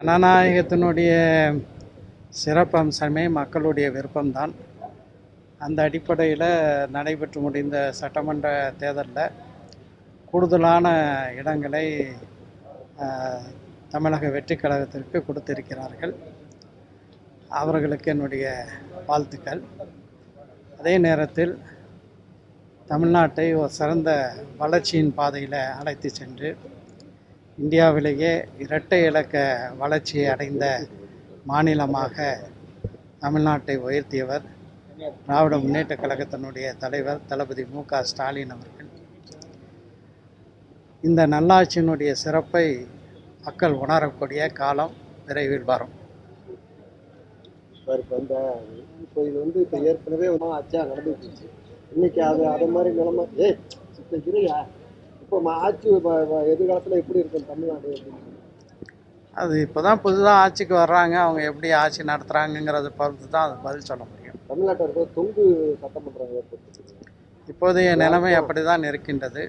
ஜனநாயகத்தினுடைய சிறப்பம்சமே மக்களுடைய விருப்பம்தான். அந்த அடிப்படையில் நடைபெற்று முடிந்த சட்டமன்ற தேர்தலில் கூடுதலான இடங்களை தமிழக வெற்றிக் கழகத்திற்கு கொடுத்திருக்கிறார்கள். அவர்களுக்கு என்னுடைய வாழ்த்துக்கள். அதே நேரத்தில் தமிழ்நாட்டை ஒரு சிறந்த வளர்ச்சியின் பாதையில் அழைத்து சென்று இந்தியாவிலேயே இரட்டை இலக்க வளர்ச்சியை அடைந்த மாநிலமாக தமிழ்நாட்டை உயர்த்தியவர் திராவிட முன்னேற்ற கழகத்தினுடைய தலைவர் தளபதி மு.க. ஸ்டாலின் அவர்கள். இந்த நல்லாட்சியினுடைய சிறப்பை மக்கள் உணரக்கூடிய காலம் விரைவில் வரும். இப்போ இது வந்து இப்போ ஏற்கனவே ஆட்சியாக நடந்துச்சு. இன்னைக்கு அது மாதிரி நிலைமை இப்போ ஆட்சி எதிர்காலத்தில் எப்படி இருக்கும் தமிழ்நாடு அப்படின்னு அது இப்போ தான் புதுதாக ஆட்சிக்கு வர்றாங்க. அவங்க எப்படி ஆட்சி நடத்துகிறாங்கங்கிறத பொறுத்து தான் அது பதில் சொல்ல முடியும். தமிழ்நாட்டில் இருக்கிற தொங்கு சட்டமன்றம் ஏற்படுத்தி இப்போதைய நிலைமை அப்படி தான் இருக்கின்றது.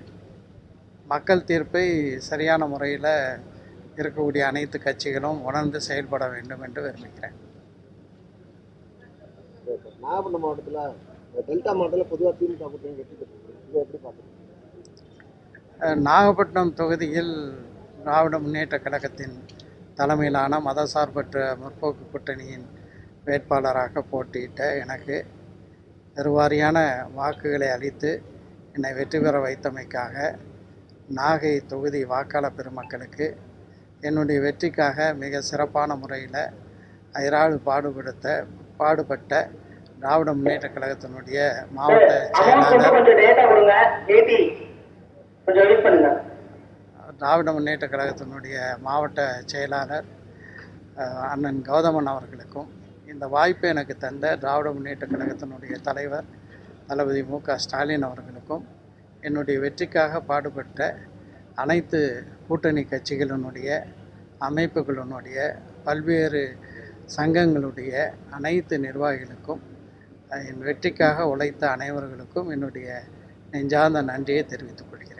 மக்கள் தீர்ப்பை சரியான முறையில் இருக்கக்கூடிய அனைத்து கட்சிகளும் உணர்ந்து செயல்பட வேண்டும் என்று விரும்புகிறேன். நாகப்பட்டினம் மாவட்டத்தில் டெல்டா மாவட்டத்தில் பொதுவாக திமுக கூட்டணி வெற்றி பெற்றது. இதை எப்படி பார்க்குறீங்க? நாகப்பட்டினம் தொகுதியில் திராவிட முன்னேற்ற கழகத்தின் தலைமையிலான மதசார்பற்ற முற்போக்கு கூட்டணியின் வேட்பாளராக போட்டியிட்ட எனக்கு பெருவாரியான வாக்குகளை அளித்து என்னை வெற்றி பெற வைத்தமைக்காக நாகை தொகுதி வாக்காளர் பெருமக்களுக்கு என்னுடைய வெற்றிக்காக மிக சிறப்பான முறையில் அயராது பாடுபட்ட திராவிட முன்னேற்ற கழகத்தினுடைய மாவட்ட செயலாளர் திராவிட முன்னேற்ற கழகத்தினுடைய மாவட்ட செயலாளர் அண்ணன் கௌதமன் அவர்களுக்கும் இந்த வாய்ப்பை எனக்கு தந்த திராவிட முன்னேற்ற கழகத்தினுடைய தலைவர் தளபதி மு.க. ஸ்டாலின் அவர்களுக்கும் என்னுடைய வெற்றிக்காக பாடுபட்ட அனைத்து கூட்டணி கட்சிகளினுடைய அமைப்புகளினுடைய பல்வேறு சங்கங்களுடைய அனைத்து நிர்வாகிகளுக்கும் என் வெற்றிக்காக உழைத்த அனைவர்களுக்கும் என்னுடைய நெஞ்சார்ந்த நன்றியை தெரிவித்துக் கொள்கிறேன்.